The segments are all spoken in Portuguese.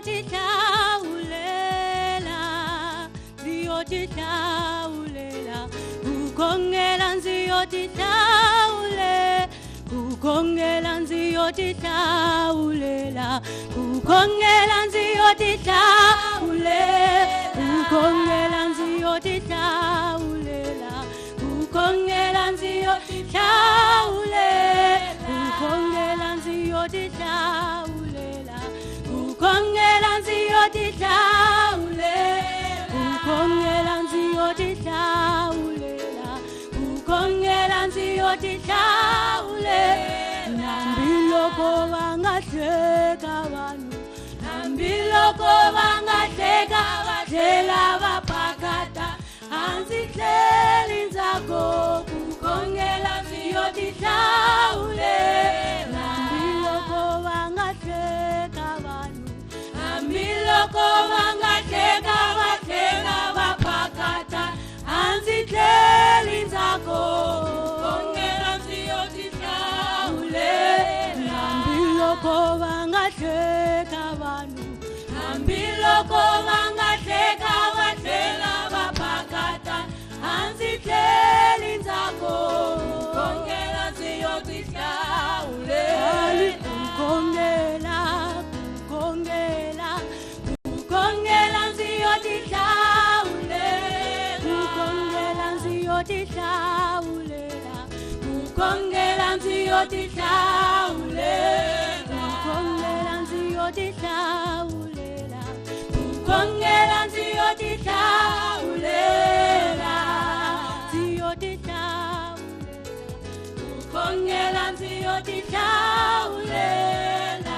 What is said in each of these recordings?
ziyotitawulela, ziyotitawulela, ukongela ziyotitawulela, ukongela ziyotitawulela, ukongela ziyotitawulela, ukongela ziyotitawulela, ukongela ziyotitawulela, ukongela ziyotitawulela, ukongela ziyotitawulela, ukongela ziyotitawulela, ukongela ziyotitawulela, nambiloko bangahleka abantu, nambiloko bangahleka badlela bapakata, anzihleli nzako, ukongela ziyotitawulela, nambiloko bangahleka abantu, nambiloko bangahleka badlela bapakata, anzihleli nzako, ukongela ziyotitawulela, nambiloko bangahleka abantu, nambiloko bangahleka badlela bapakata, anzihleli nzako, ukongela ziyotitawulela, ukongela, ukongela, ukongela ziyotitawulela, ukongela ziyotitawulela, ukongela ziyotitawulela, ukongela ziyotitawulela, ukongela ziyotitawulela, ziyotitawulela, ukongela ziyotitawulela.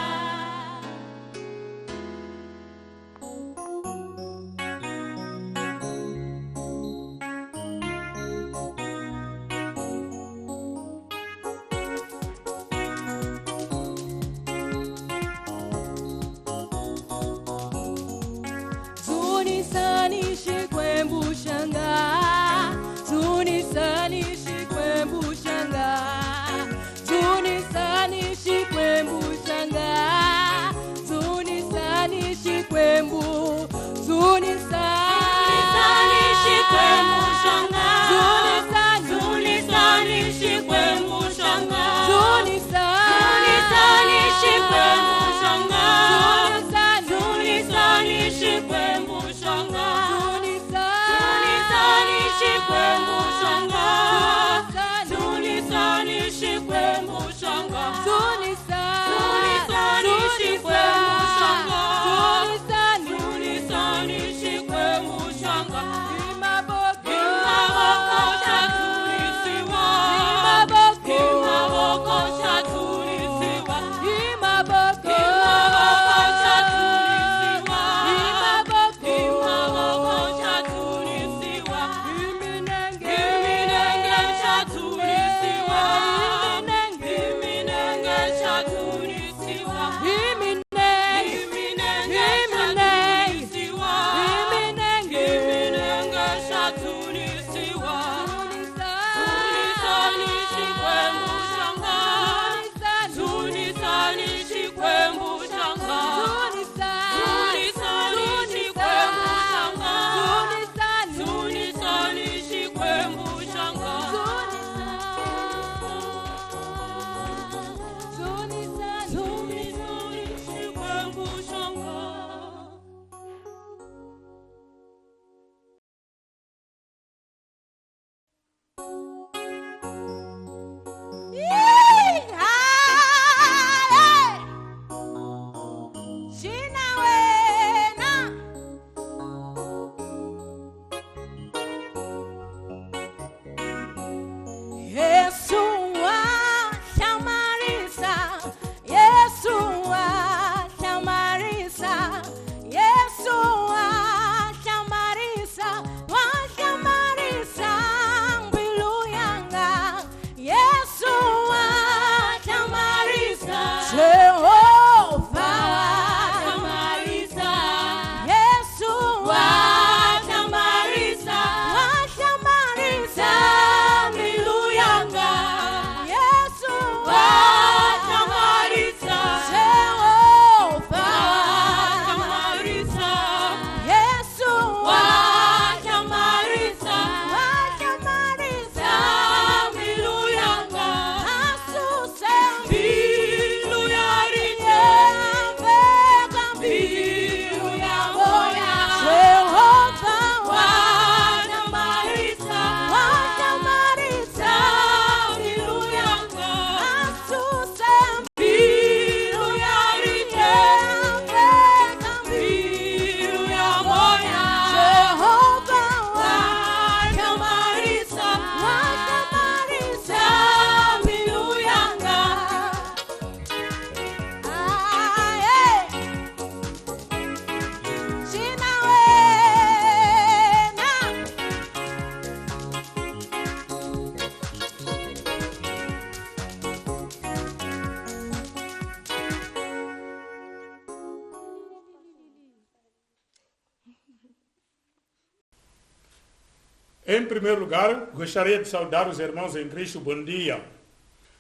Em primeiro lugar, gostaria de saudar os irmãos em Cristo. Bom dia.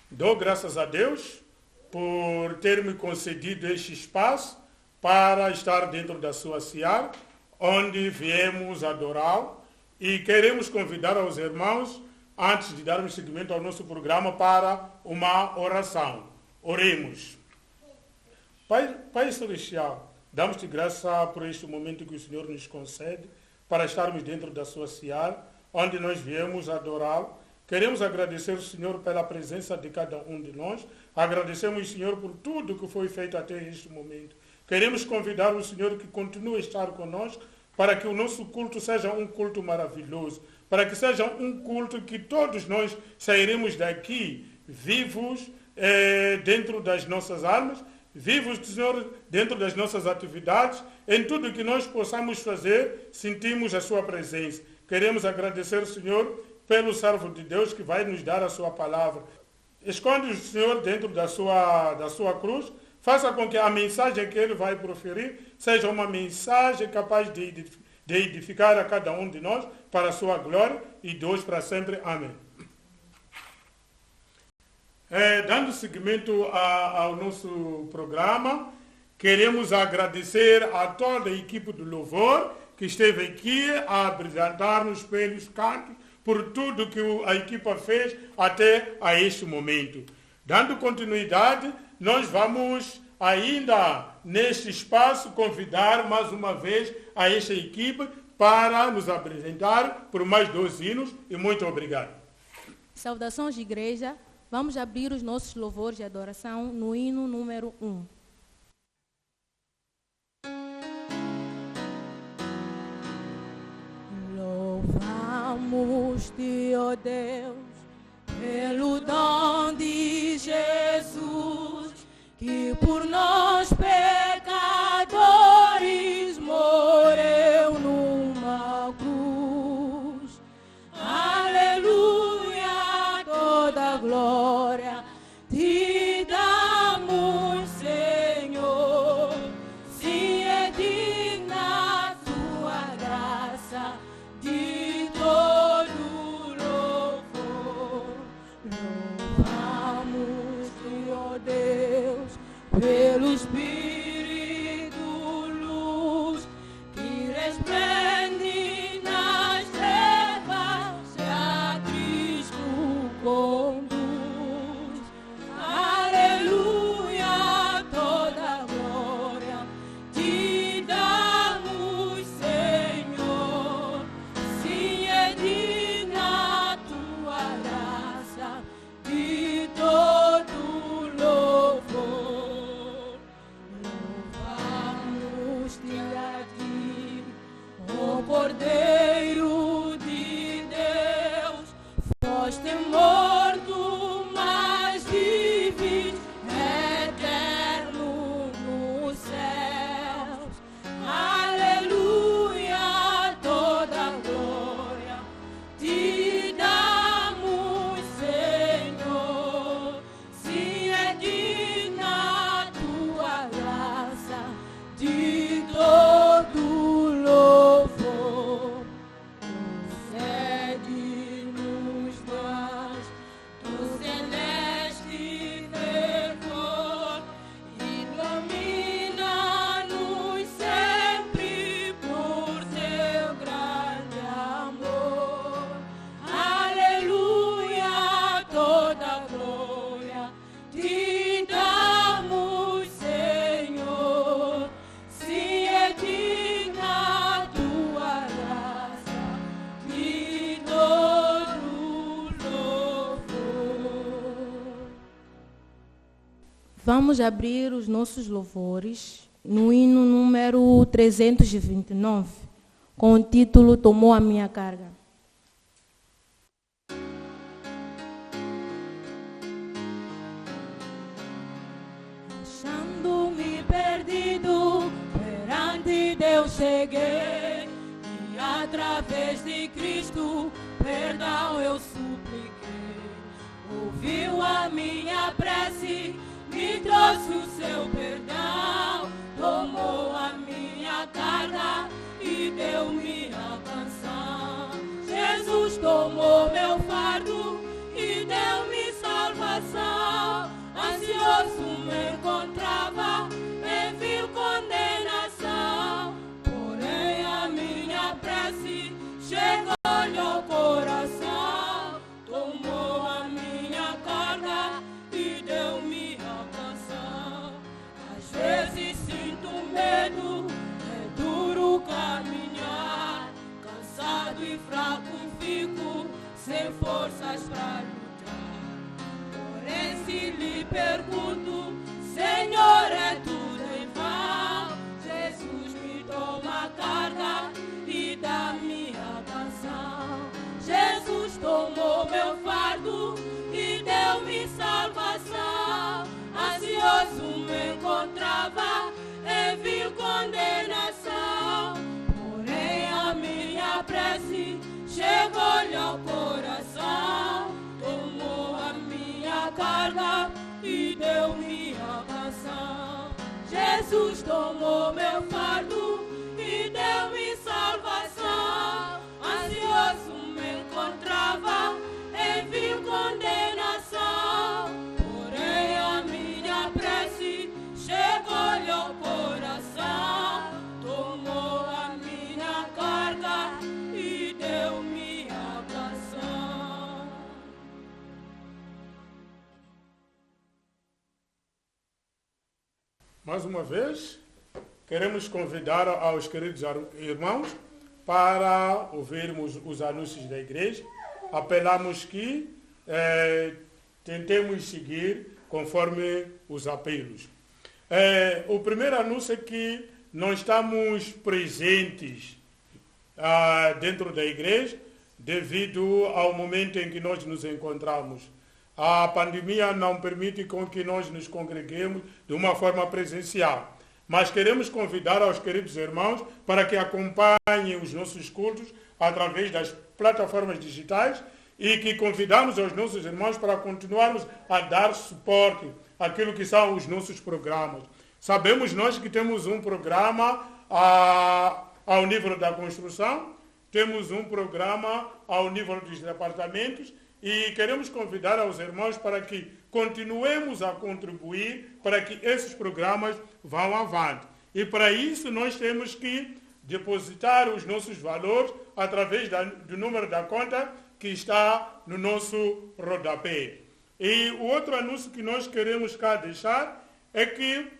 Dou graças a Deus por ter me concedido este espaço para estar dentro da sua seara, onde viemos adorá-lo, e queremos convidar os irmãos, antes de darmos seguimento ao nosso programa, para uma oração. Oremos. Pai Celestial, damos-te graça por este momento que o Senhor nos concede para estarmos dentro da sua seara, onde nós viemos adorá-lo. Queremos agradecer o Senhor pela presença de cada um de nós. Agradecemos, Senhor, por tudo que foi feito até este momento. Queremos convidar o Senhor que continue a estar conosco para que o nosso culto seja um culto maravilhoso, para que seja um culto que todos nós sairemos daqui vivos dentro das nossas almas, vivos, Senhor, dentro das nossas atividades, em tudo que nós possamos fazer, sentimos a sua presença. Queremos agradecer, Senhor, pelo servo de Deus que vai nos dar a sua palavra. Esconde o Senhor dentro da sua cruz, faça com que a mensagem que ele vai proferir seja uma mensagem capaz de edificar a cada um de nós para a sua glória e de hoje para sempre. Amém. Dando seguimento ao nosso programa, queremos agradecer a toda a equipe do Louvor que esteve aqui a apresentar-nos pelos cantos, por tudo que a equipa fez até a este momento. Dando continuidade, nós vamos ainda neste espaço convidar mais uma vez a esta equipe para nos apresentar por mais 2 hinos e muito obrigado. Saudações de igreja. Vamos abrir os nossos louvores de adoração no hino número 1. Louvamos-te, ó Deus, pelo dom de Jesus, que por nós pecadores morreu numa cruz. Aleluia, toda glória te damos, Senhor. Se é digna a tua graça de todo louvor. Louvamos-te, ó Deus, pelo Espírito luz que resplende nas trevas e a Cristo conduz. Aleluia, toda glória te damos, Senhor. Se é digna a tua graça de todo louvor. Louvamos-te a ti, ó Cordeiro de Deus, foste morto, mas vives eterno nos céus. Aleluia, toda glória te damos, Senhor. Se é digna a tua graça de todo louvor. Concede-nos nós o celeste fervor, ilumina-nos sempre por teu grande amor. Aleluia, toda glória te damos, Senhor. Se é digna a tua graça de todo louvor. Vamos abrir os nossos louvores no hino número 329, com o título Tomou a Minha Carga. Achando-me perdido, perante Deus cheguei, e através de Cristo perdão eu supliquei. Ouviu a minha prece, me trouxe o seu perdão, tomou a minha carga e deu-me a canção. Jesus tomou meu fardo e deu-me salvação. Ansioso me encontrava em vil condenação, porém a minha prece chegou-lhe ao coração. Tomou a minha carga e deu-me a canção. Às vezes sinto medo, é duro caminhar, cansado e fraco fico, sem forças pra lutar. Porém se lhe pergunto, Senhor, é tudo em vão? Jesus me toma a carga e dá-me a canção. Jesus tomou meu fardo e deu-me salvação. Ansioso me encontrava em vil condenação, porém a minha prece chegou-lhe ao coração. Tomou a minha carga e deu-me a canção. Jesus tomou meu fardo e deu-me salvação. Ansioso me encontrava em vil condenação, porém a minha prece chegou-lhe ao coração. Tomou a minha carga e deu-me a canção. Mais uma vez, queremos convidar aos queridos irmãos para ouvirmos os anúncios da igreja. Apelamos que tentemos seguir conforme os apelos. O primeiro anúncio é que não estamos presentes dentro da igreja devido ao momento em que nós nos encontramos. A pandemia não permite com que nós nos congreguemos de uma forma presencial. Mas queremos convidar aos queridos irmãos para que acompanhem os nossos cultos através das plataformas digitais e que convidamos aos nossos irmãos para continuarmos a dar suporte àquilo que são os nossos programas. Sabemos nós que temos um programa ao nível da construção, temos um programa ao nível dos departamentos e queremos convidar aos irmãos para que continuemos a contribuir para que esses programas vão avante. E para isso nós temos que depositar os nossos valores através do número da conta que está no nosso rodapé. E o outro anúncio que nós queremos cá deixar é que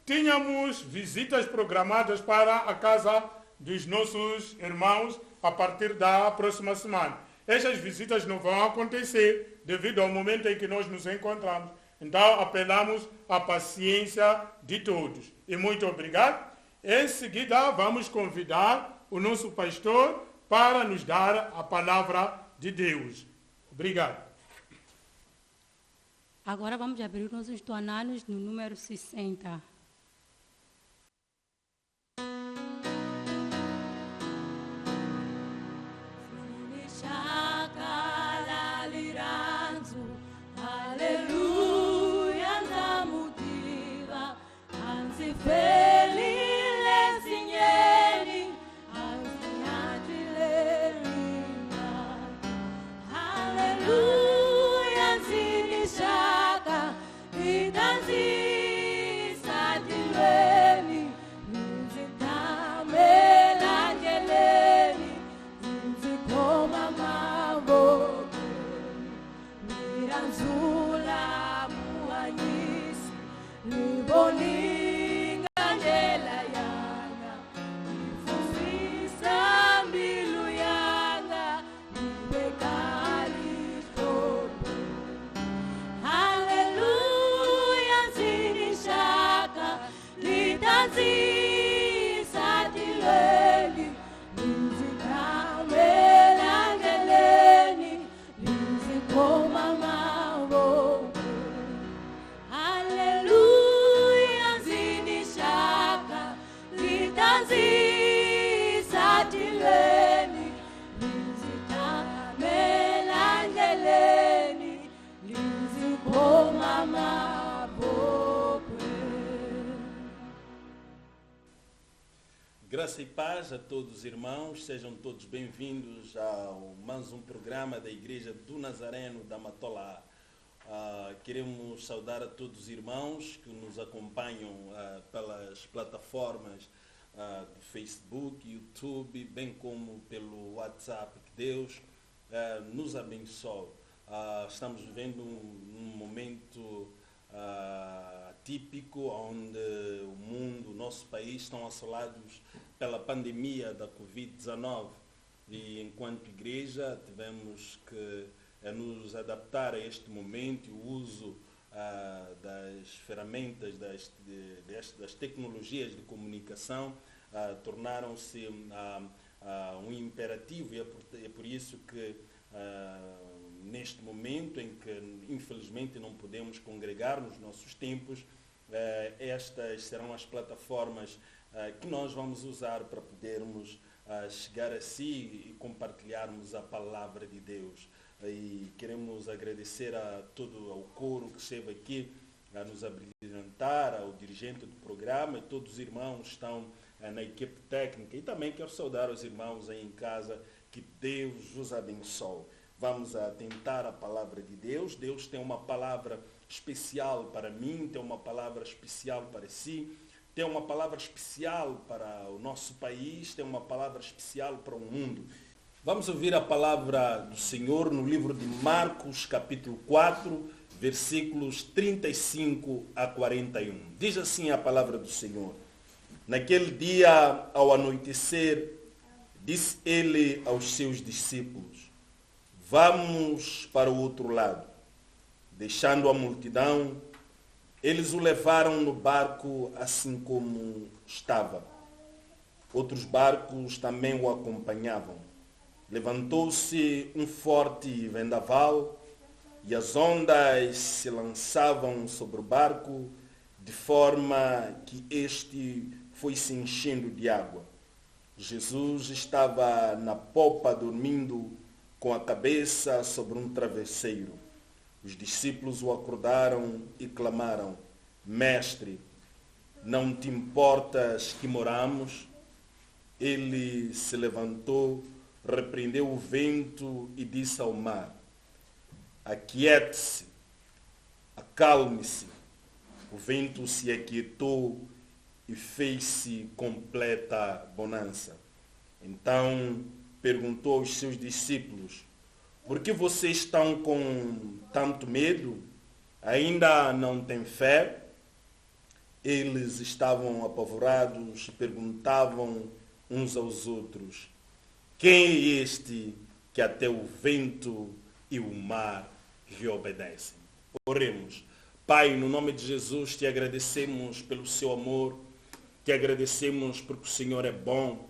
tínhamos visitas programadas para a casa dos nossos irmãos a partir da próxima semana. Estas visitas não vão acontecer devido ao momento em que nós nos encontramos. Então, apelamos à paciência de todos. E muito obrigado. Em seguida, vamos convidar o nosso pastor para nos dar a palavra de Deus. Obrigado. Agora vamos abrir nossos estuananos no número 60. Graça e paz a todos os irmãos, sejam todos bem-vindos ao mais um programa da Igreja do Nazareno da Matola. Queremos saudar a todos os irmãos que nos acompanham pelas plataformas do Facebook, YouTube, bem como pelo WhatsApp. Que Deus nos abençoe. Estamos vivendo um momento típico onde o mundo, o nosso país estão assolados pela pandemia da Covid-19 e enquanto igreja tivemos que nos adaptar a este momento e o uso das ferramentas, das tecnologias de comunicação tornaram-se um imperativo e é por isso que neste momento em que infelizmente não podemos congregar nos nossos tempos, estas serão as plataformas que nós vamos usar para podermos chegar a si e compartilharmos a palavra de Deus. E queremos agradecer a todo o coro que esteve aqui a nos abrilhantar, ao dirigente do programa e todos os irmãos que estão na equipe técnica. E também quero saudar os irmãos aí em casa, que Deus os abençoe. Vamos atentar à palavra de Deus. Deus tem uma palavra especial para mim, tem uma palavra especial para si, tem uma palavra especial para o nosso país, tem uma palavra especial para o mundo. Vamos ouvir a palavra do Senhor no livro de Marcos, capítulo 4, versículos 35 a 41. Diz assim a palavra do Senhor. Naquele dia, ao anoitecer, disse ele aos seus discípulos: vamos para o outro lado. Deixando a multidão, eles o levaram no barco assim como estava. Outros barcos também o acompanhavam. Levantou-se um forte vendaval e as ondas se lançavam sobre o barco, de forma que este foi se enchendo de água. Jesus estava na popa dormindo, com a cabeça sobre um travesseiro. Os discípulos o acordaram e clamaram: Mestre, não te importas que moramos? Ele se levantou, repreendeu o vento e disse ao mar: aquiete-se, acalme-se. O vento se aquietou e fez-se completa bonança. Então perguntou aos seus discípulos: por que vocês estão com tanto medo? Ainda não têm fé? Eles estavam apavorados e perguntavam uns aos outros: quem é este que até o vento e o mar lhe obedecem? Oremos. Pai, no nome de Jesus, te agradecemos pelo seu amor, te agradecemos porque o Senhor é bom,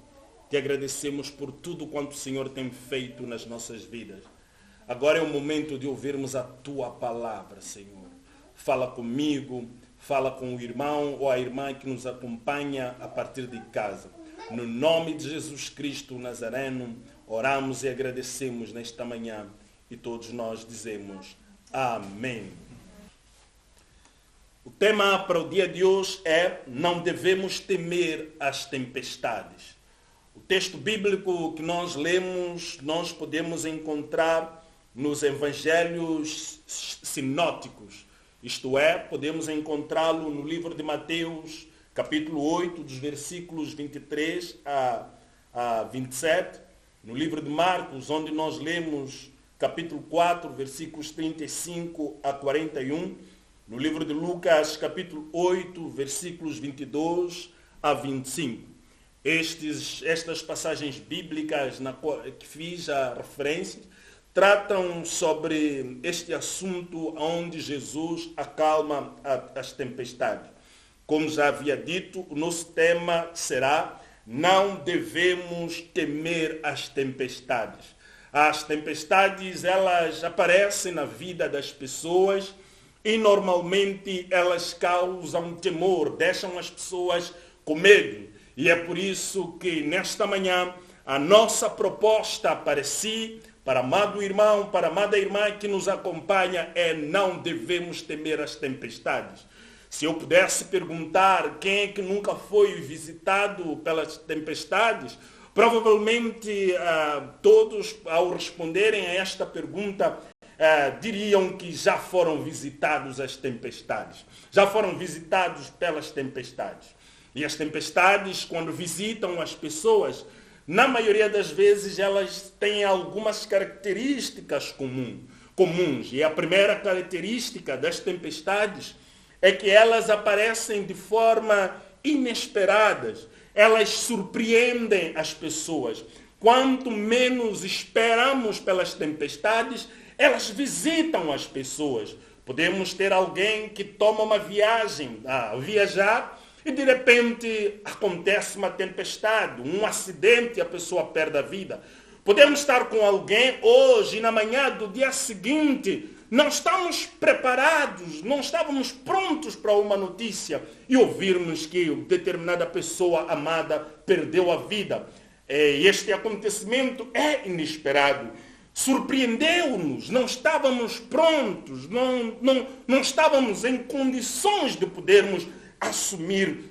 te agradecemos por tudo quanto o Senhor tem feito nas nossas vidas. Agora é o momento de ouvirmos a tua palavra, Senhor. Fala comigo, fala com o irmão ou a irmã que nos acompanha a partir de casa. No nome de Jesus Cristo Nazareno, oramos e agradecemos nesta manhã e todos nós dizemos amém. O tema para o dia de hoje é: não devemos temer as tempestades. O texto bíblico que nós lemos, nós podemos encontrar nos evangelhos sinóticos. Isto é, podemos encontrá-lo no livro de Mateus, capítulo 8, dos versículos 23 a 27. No livro de Marcos, onde nós lemos capítulo 4, versículos 35 a 41. No livro de Lucas, capítulo 8, versículos 22 a 25. Estas passagens bíblicas que fiz a referência tratam sobre este assunto onde Jesus acalma as tempestades. Como já havia dito, o nosso tema será: não devemos temer as tempestades. As tempestades, elas aparecem na vida das pessoas e normalmente elas causam temor, deixam as pessoas com medo. E é por isso que nesta manhã a nossa proposta para si, para amado irmão, para amada irmã que nos acompanha, é: não devemos temer as tempestades. Se eu pudesse perguntar quem é que nunca foi visitado pelas tempestades, provavelmente todos, ao responderem a esta pergunta, diriam que já foram visitados as tempestades. Já foram visitados pelas tempestades. E as tempestades, quando visitam as pessoas, na maioria das vezes elas têm algumas características comuns. E a primeira característica das tempestades é que elas aparecem de forma inesperadas. Elas surpreendem as pessoas. Quanto menos esperamos pelas tempestades, elas visitam as pessoas. Podemos ter alguém que toma uma viagem a viajar e de repente acontece uma tempestade, um acidente e a pessoa perde a vida. Podemos estar com alguém hoje e na manhã do dia seguinte não estamos preparados, não estávamos prontos para uma notícia e ouvirmos que determinada pessoa amada perdeu a vida. Este acontecimento é inesperado. Surpreendeu-nos, não estávamos prontos, não estávamos em condições de podermos assumir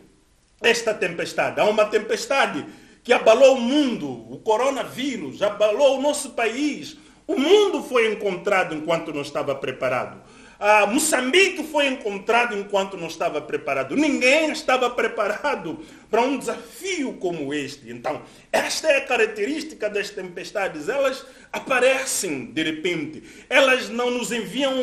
esta tempestade. Há uma tempestade que abalou o mundo, o coronavírus, abalou o nosso país. O mundo foi encontrado enquanto não estava preparado. Moçambique foi encontrado enquanto não estava preparado. Ninguém estava preparado para um desafio como este. Então, esta é a característica das tempestades. Elas aparecem de repente. Elas não nos enviam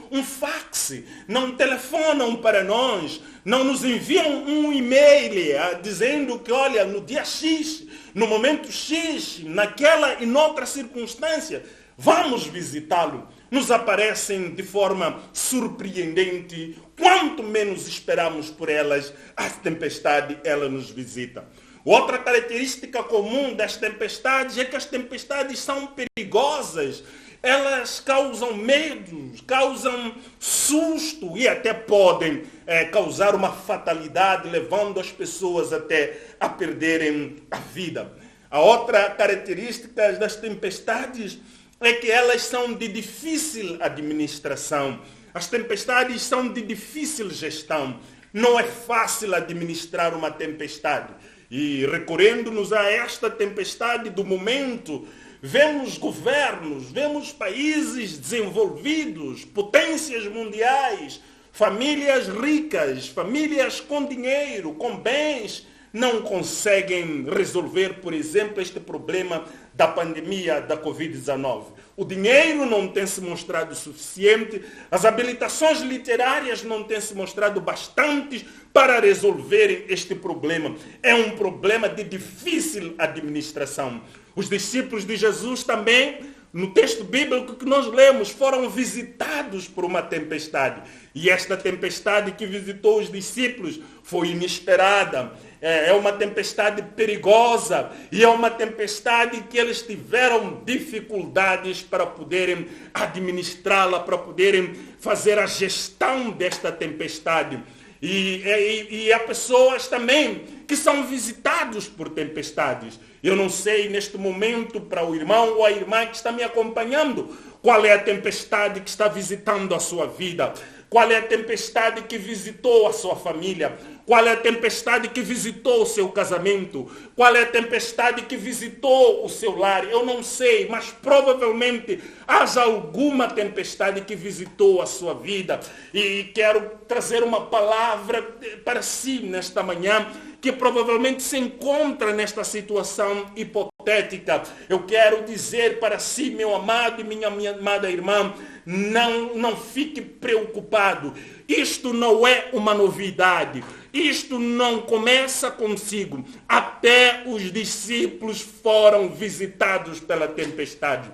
um fax, não telefonam para nós, não nos enviam um e-mail dizendo que, olha, no dia X, no momento X, naquela e noutra circunstância, vamos visitá-lo. Nos aparecem de forma surpreendente. Quanto menos esperamos por elas, a tempestade, ela nos visita. Outra característica comum das tempestades é que as tempestades são perigosas. Elas causam medo, causam susto e até podem causar uma fatalidade, levando as pessoas até a perderem a vida. A outra característica das tempestades é que elas são de difícil administração. As tempestades são de difícil gestão. Não é fácil administrar uma tempestade. E recorrendo-nos a esta tempestade do momento, vemos governos, vemos países desenvolvidos, potências mundiais, famílias ricas, famílias com dinheiro, com bens, não conseguem resolver, por exemplo, este problema da pandemia da Covid-19. O dinheiro não tem se mostrado suficiente, as habilitações literárias não têm se mostrado bastantes para resolverem este problema. É um problema de difícil administração. Os discípulos de Jesus também, no texto bíblico que nós lemos, foram visitados por uma tempestade. E esta tempestade que visitou os discípulos foi inesperada. É uma tempestade perigosa e é uma tempestade que eles tiveram dificuldades para poderem administrá-la, para poderem fazer a gestão desta tempestade. E há pessoas também que são visitados por tempestades. Eu não sei neste momento para o irmão ou a irmã que está me acompanhando qual é a tempestade que está visitando a sua vida. Qual é a tempestade que visitou a sua família? Qual é a tempestade que visitou o seu casamento? Qual é a tempestade que visitou o seu lar? Eu não sei, mas provavelmente haja alguma tempestade que visitou a sua vida. E quero trazer uma palavra para si nesta manhã, que provavelmente se encontra nesta situação hipotética. Eu quero dizer para si, meu amado e minha amada irmã, não fique preocupado. Isto não é uma novidade. Isto não começa consigo. Até os discípulos foram visitados pela tempestade.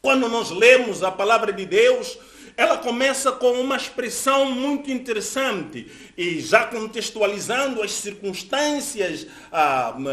Quando nós lemos a palavra de Deus, ela começa com uma expressão muito interessante e já contextualizando as circunstâncias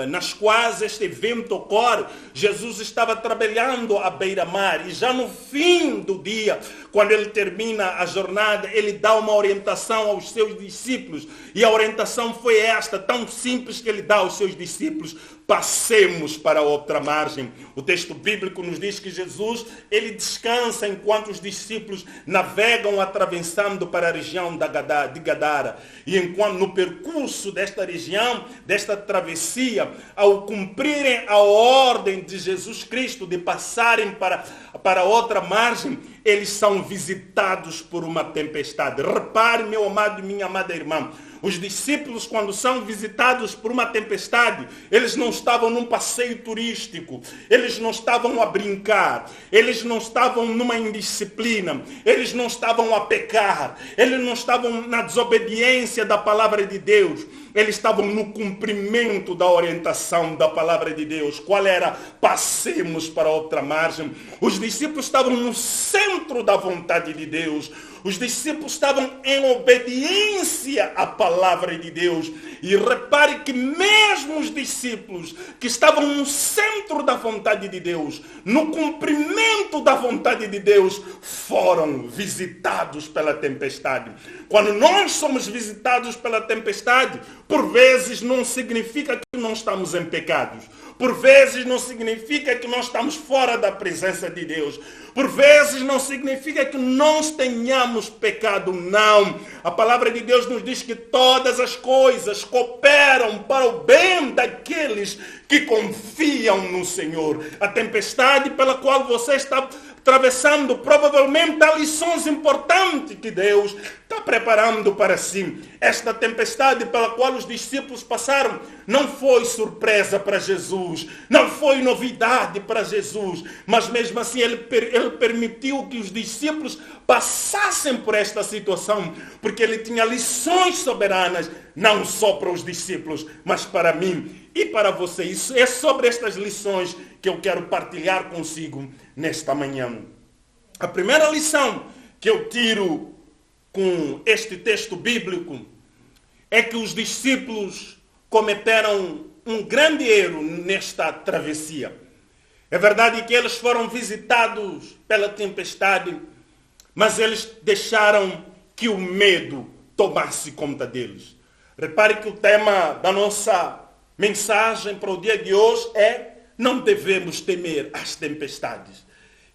nas quais este evento ocorre. Jesus estava trabalhando à beira-mar e já no fim do dia, quando ele termina a jornada, ele dá uma orientação aos seus discípulos. E a orientação foi esta, tão simples, que ele dá aos seus discípulos: passemos para outra margem. O texto bíblico nos diz que Jesus, ele descansa enquanto os discípulos navegam atravessando para a região de Gadara. E enquanto no percurso desta região, desta travessia, ao cumprirem a ordem de Jesus Cristo de passarem para outra margem, eles são visitados por uma tempestade. Repare, meu amado e minha amada irmã, os discípulos, quando são visitados por uma tempestade, eles não estavam num passeio turístico, eles não estavam a brincar, eles não estavam numa indisciplina, eles não estavam a pecar, eles não estavam na desobediência da palavra de Deus, eles estavam no cumprimento da orientação da palavra de Deus. Qual era? Passemos para outra margem. Os discípulos estavam no centro da vontade de Deus. Os discípulos estavam em obediência à palavra de Deus. E repare que mesmo os discípulos que estavam no centro da vontade de Deus, no cumprimento da vontade de Deus, foram visitados pela tempestade. Quando nós somos visitados pela tempestade, por vezes não significa que não estamos em pecados. Por vezes não significa que nós estamos fora da presença de Deus. Por vezes não significa que nós tenhamos pecado. Não. A palavra de Deus nos diz que todas as coisas cooperam para o bem daqueles que confiam no Senhor. A tempestade pela qual você está atravessando, provavelmente há lições importantes que Deus está preparando para si. Esta tempestade pela qual os discípulos passaram não foi surpresa para Jesus, não foi novidade para Jesus, mas mesmo assim ele permitiu que os discípulos passassem por esta situação, porque ele tinha lições soberanas, não só para os discípulos, mas para mim e para você. Isso é sobre estas lições que eu quero partilhar consigo nesta manhã. A primeira lição que eu tiro com este texto bíblico é que os discípulos cometeram um grande erro nesta travessia. É verdade que eles foram visitados pela tempestade, mas eles deixaram que o medo tomasse conta deles. Repare que o tema da nossa mensagem para o dia de hoje é: não devemos temer as tempestades.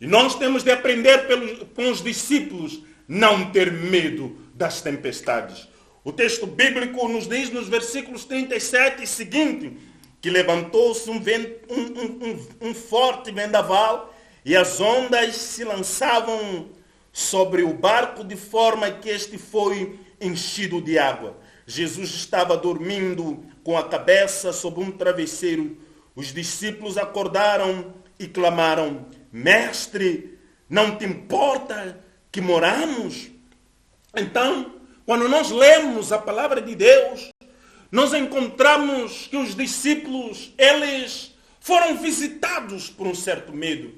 E nós temos de aprender com os discípulos não ter medo das tempestades. O texto bíblico nos diz nos versículos 37 e seguinte, que levantou-se um forte vendaval e as ondas se lançavam sobre o barco de forma que este foi enchido de água. Jesus estava dormindo com a cabeça sobre um travesseiro. Os discípulos acordaram e clamaram: Mestre, não te importa que moramos? Então, quando nós lemos a palavra de Deus, nós encontramos que os discípulos, eles foram visitados por um certo medo.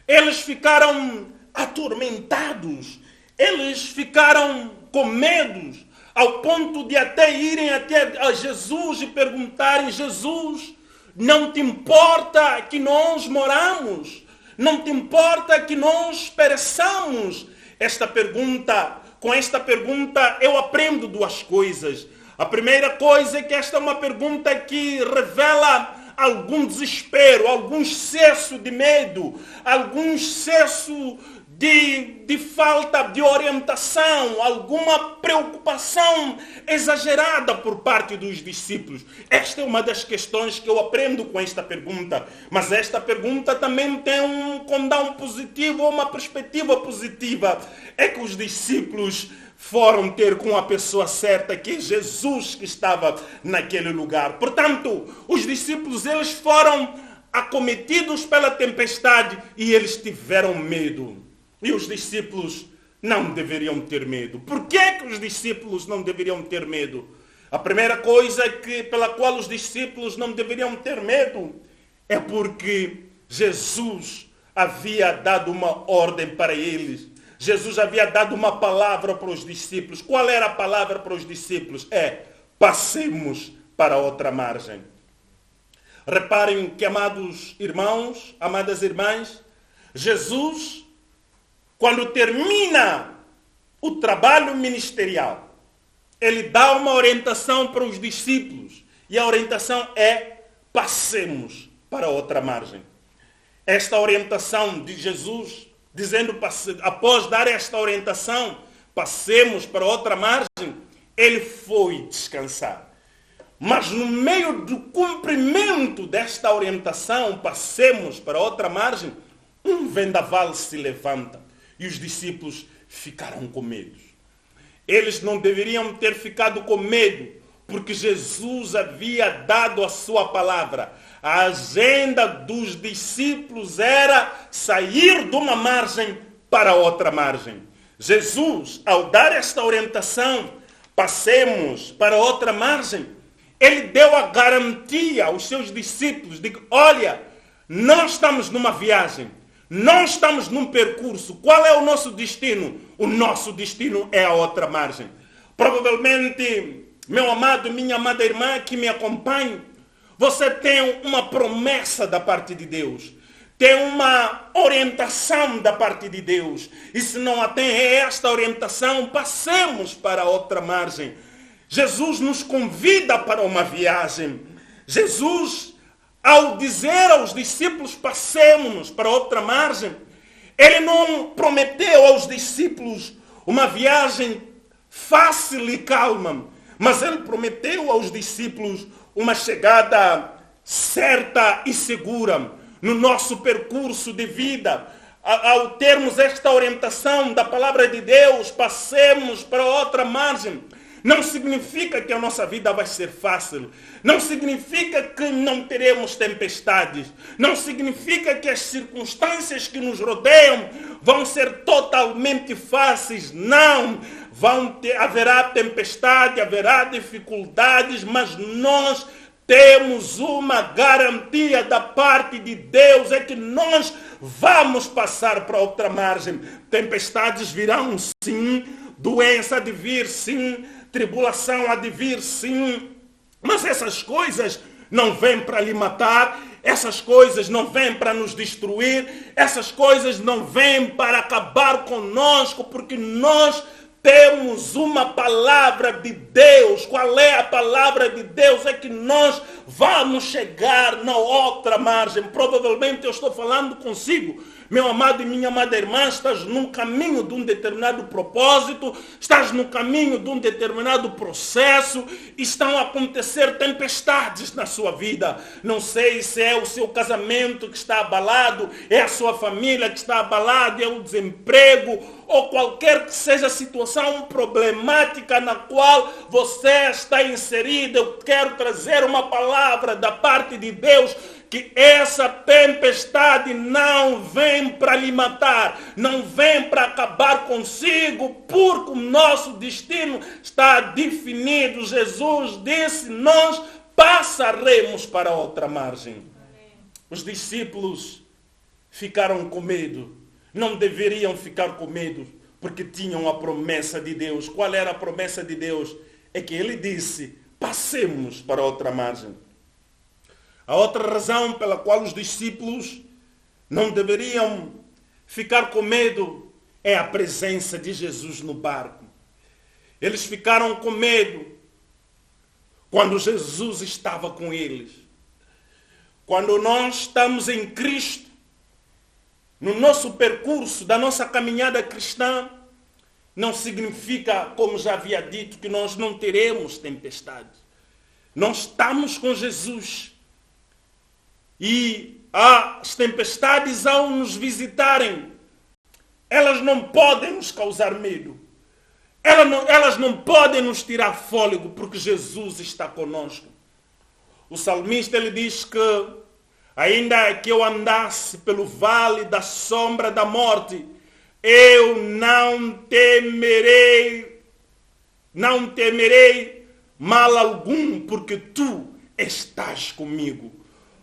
Eles ficaram atormentados. Eles ficaram com medo, ao ponto de até irem até a Jesus e perguntarem: Jesus, não te importa que nós moramos? Não te importa que nós pereçamos? Com esta pergunta eu aprendo duas coisas. A primeira coisa é que esta é uma pergunta que revela algum desespero, algum excesso de medo, algum excesso de falta de orientação, alguma preocupação exagerada por parte dos discípulos. Esta é uma das questões que eu aprendo com esta pergunta. Mas esta pergunta também tem um condão positivo, uma perspectiva positiva. É que os discípulos foram ter com a pessoa certa, que é Jesus, que estava naquele lugar. Portanto, os discípulos, eles foram acometidos pela tempestade e eles tiveram medo. E os discípulos não deveriam ter medo. Por que os discípulos não deveriam ter medo? A primeira coisa pela qual os discípulos não deveriam ter medo é porque Jesus havia dado uma ordem para eles. Jesus havia dado uma palavra para os discípulos. Qual era a palavra para os discípulos? Passemos para outra margem. Reparem que, amados irmãos, amadas irmãs, Jesus, quando termina o trabalho ministerial, ele dá uma orientação para os discípulos. E a orientação é: passemos para outra margem. Esta orientação de Jesus, dizendo, após dar esta orientação, passemos para outra margem, ele foi descansar. Mas no meio do cumprimento desta orientação, passemos para outra margem, um vendaval se levanta e os discípulos ficaram com medo. Eles não deveriam ter ficado com medo, porque Jesus havia dado a sua palavra. A agenda dos discípulos era sair de uma margem para outra margem. Jesus, ao dar esta orientação, passemos para outra margem, ele deu a garantia aos seus discípulos de que, olha, nós estamos numa viagem, nós estamos num percurso. Qual é o nosso destino? O nosso destino é a outra margem. Provavelmente, meu amado e minha amada irmã que me acompanhe, você tem uma promessa da parte de Deus. Tem uma orientação da parte de Deus. E se não a tem esta orientação, passemos para outra margem. Jesus nos convida para uma viagem. Jesus, ao dizer aos discípulos, passemos para outra margem, ele não prometeu aos discípulos uma viagem fácil e calma, mas ele prometeu aos discípulos uma chegada certa e segura no nosso percurso de vida. Ao termos esta orientação da palavra de Deus, passemos para outra margem. Não significa que a nossa vida vai ser fácil. Não significa que não teremos tempestades. Não significa que as circunstâncias que nos rodeiam vão ser totalmente fáceis. Não. Haverá tempestade, haverá dificuldades, mas nós temos uma garantia da parte de Deus, é que nós vamos passar para outra margem. Tempestades virão, sim. Doença há de vir, sim. Tribulação há de vir, sim. Mas essas coisas não vêm para lhe matar. Essas coisas não vêm para nos destruir. Essas coisas não vêm para acabar conosco, porque nós temos uma palavra de Deus. Qual é a palavra de Deus? É que nós vamos chegar na outra margem. Provavelmente eu estou falando consigo, meu amado e minha amada irmã, estás no caminho de um determinado propósito, estás no caminho de um determinado processo, estão a acontecer tempestades na sua vida. Não sei se é o seu casamento que está abalado, é a sua família que está abalada, é o desemprego, ou qualquer que seja a situação problemática na qual você está inserido. Eu quero trazer uma palavra da parte de Deus, que essa tempestade não vem para lhe matar, não vem para acabar consigo, porque o nosso destino está definido. Jesus disse, nós passaremos para outra margem. Os discípulos ficaram com medo. Não deveriam ficar com medo, porque tinham a promessa de Deus. Qual era a promessa de Deus? É que ele disse, passemos para outra margem. A outra razão pela qual os discípulos não deveriam ficar com medo é a presença de Jesus no barco. Eles ficaram com medo quando Jesus estava com eles. Quando nós estamos em Cristo, no nosso percurso da nossa caminhada cristã, não significa, como já havia dito, que nós não teremos tempestade. Nós estamos com Jesus. E as tempestades, ao nos visitarem, elas não podem nos causar medo. Elas não podem nos tirar fôlego, porque Jesus está conosco. O salmista, ele diz que ainda que eu andasse pelo vale da sombra da morte, eu não temerei mal algum, porque tu estás comigo.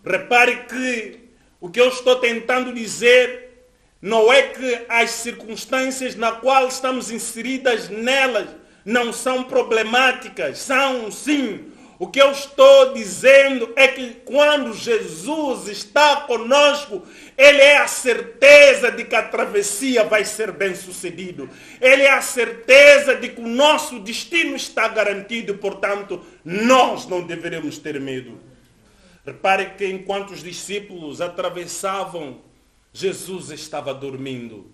Repare que o que eu estou tentando dizer não é que as circunstâncias na qual estamos inseridas nelas não são problemáticas, são sim. O que eu estou dizendo é que quando Jesus está conosco, ele é a certeza de que a travessia vai ser bem sucedida. Ele é a certeza de que o nosso destino está garantido, portanto, nós não deveremos ter medo. Repare que enquanto os discípulos atravessavam, Jesus estava dormindo.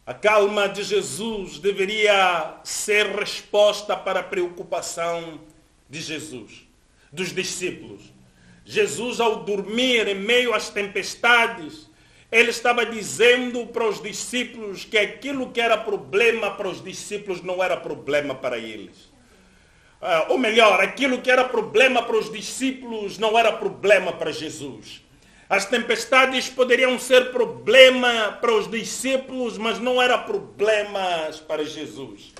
A calma de Jesus deveria ser resposta para a preocupação de Jesus, dos discípulos. Jesus, ao dormir em meio às tempestades, ele estava dizendo para os discípulos que aquilo que era problema para os discípulos não era problema para eles. Ou melhor, aquilo que era problema para os discípulos não era problema para Jesus. As tempestades poderiam ser problema para os discípulos, mas não eram problemas para Jesus.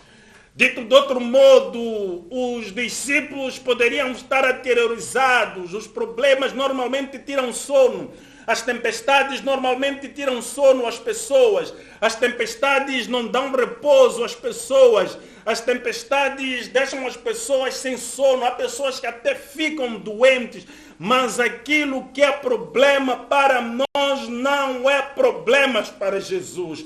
Dito de outro modo, os discípulos poderiam estar aterrorizados. Os problemas normalmente tiram sono. As tempestades normalmente tiram sono às pessoas. As tempestades não dão repouso às pessoas. As tempestades deixam as pessoas sem sono. Há pessoas que até ficam doentes. Mas aquilo que é problema para nós não é problemas para Jesus.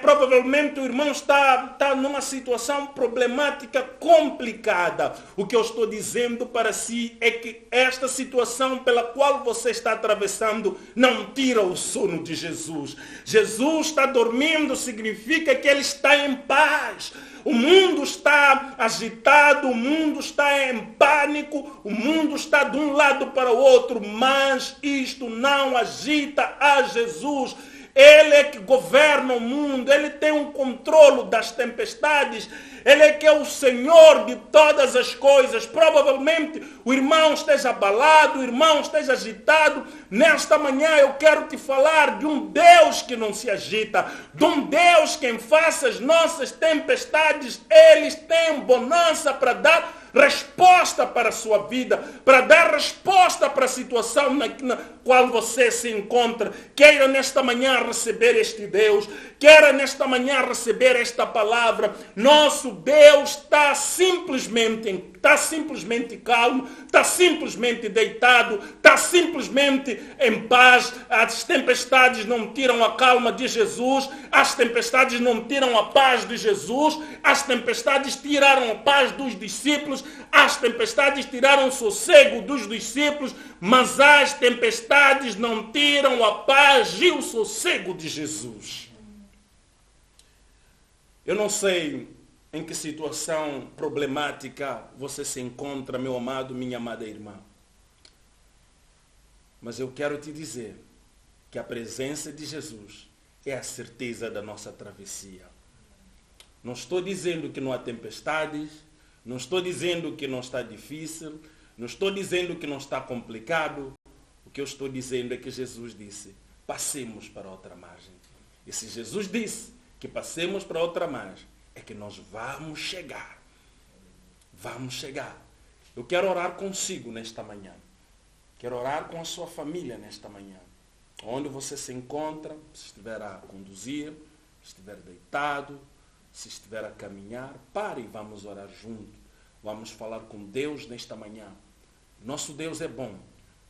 Provavelmente o irmão está numa situação problemática complicada. O que eu estou dizendo para si é que esta situação pela qual você está atravessando não tira o sono de Jesus. Jesus está dormindo, significa que ele está em paz. O mundo está agitado, o mundo está em pânico, o mundo está de um lado para o outro, mas isto não agita a Jesus. Ele é que governa o mundo, ele tem um controle das tempestades, ele é que é o Senhor de todas as coisas. Provavelmente o irmão esteja abalado, o irmão esteja agitado. Nesta manhã eu quero te falar de um Deus que não se agita, de um Deus que em face às nossas tempestades, ele tem bonança para dar resposta para a sua vida, para dar resposta para a situação na qual você se encontra. Queira nesta manhã receber este Deus, queira nesta manhã receber esta palavra. Nosso Deus está simplesmente calmo, está simplesmente deitado, está simplesmente em paz. As tempestades não tiram a calma de Jesus, as tempestades não tiram a paz de Jesus, as tempestades tiraram a paz dos discípulos, as tempestades tiraram o sossego dos discípulos, mas as tempestades não tiram a paz e o sossego de Jesus. Eu não sei em que situação problemática você se encontra, meu amado, minha amada irmã. Mas eu quero te dizer que a presença de Jesus é a certeza da nossa travessia. Não estou dizendo que não há tempestades, não estou dizendo que não está difícil, não estou dizendo que não está complicado. O que eu estou dizendo é que Jesus disse, passemos para outra margem. E se Jesus disse que passemos para outra margem, é que nós vamos chegar. Vamos chegar. Eu quero orar consigo nesta manhã. Quero orar com a sua família nesta manhã. Onde você se encontra, se estiver a conduzir, se estiver deitado, se estiver a caminhar, pare e vamos orar junto. Vamos falar com Deus nesta manhã. Nosso Deus é bom.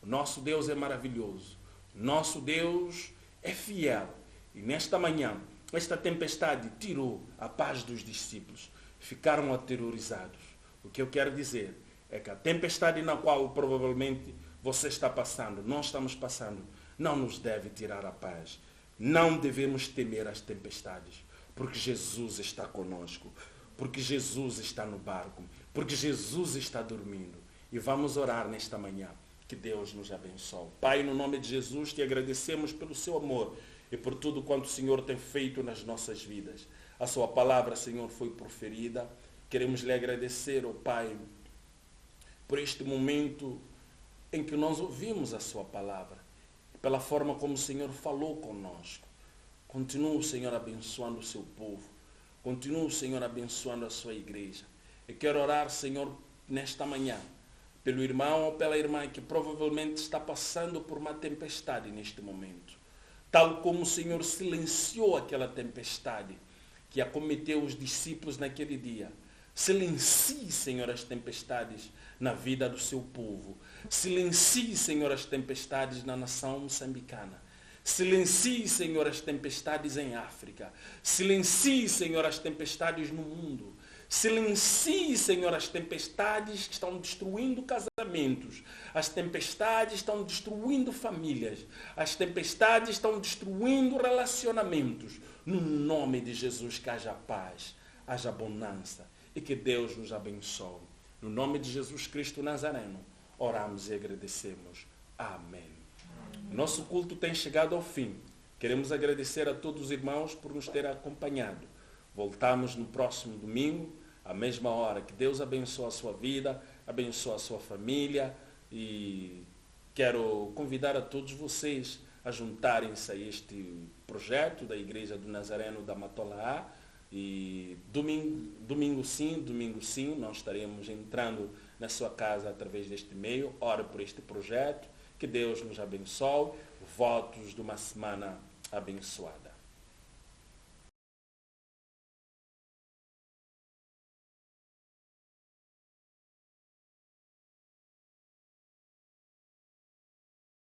Nosso Deus é maravilhoso. Nosso Deus é fiel. E nesta manhã, esta tempestade tirou a paz dos discípulos. Ficaram aterrorizados. O que eu quero dizer é que a tempestade na qual provavelmente você está passando, nós estamos passando, não nos deve tirar a paz. Não devemos temer as tempestades, porque Jesus está conosco, porque Jesus está no barco, porque Jesus está dormindo. E vamos orar nesta manhã. Que Deus nos abençoe. Pai, no nome de Jesus, te agradecemos pelo seu amor e por tudo quanto o Senhor tem feito nas nossas vidas. A sua palavra, Senhor, foi proferida. Queremos lhe agradecer, ó Pai, por este momento em que nós ouvimos a sua palavra, pela forma como o Senhor falou conosco. Continua, Senhor, abençoando o seu povo. Continua, Senhor, abençoando a sua igreja. Eu quero orar, Senhor, nesta manhã, pelo irmão ou pela irmã que provavelmente está passando por uma tempestade neste momento. Tal como o Senhor silenciou aquela tempestade que acometeu os discípulos naquele dia. Silencie, Senhor, as tempestades na vida do seu povo. Silencie, Senhor, as tempestades na nação moçambicana. Silencie, Senhor, as tempestades em África. Silencie, Senhor, as tempestades no mundo. Silencie, Senhor, as tempestades que estão destruindo casamentos. As tempestades estão destruindo famílias. As tempestades estão destruindo relacionamentos. No nome de Jesus, que haja paz, haja bonança e que Deus nos abençoe. No nome de Jesus Cristo Nazareno, oramos e agradecemos. Amém. Nosso culto tem chegado ao fim. Queremos agradecer a todos os irmãos por nos terem acompanhado. Voltamos no próximo domingo, à mesma hora. Que Deus abençoe a sua vida, abençoe a sua família. E quero convidar a todos vocês a juntarem-se a este projeto da Igreja do Nazareno da Matolaá. E domingo sim, nós estaremos entrando na sua casa através deste meio. Ore por este projeto. Que Deus nos abençoe. Votos de uma semana abençoada.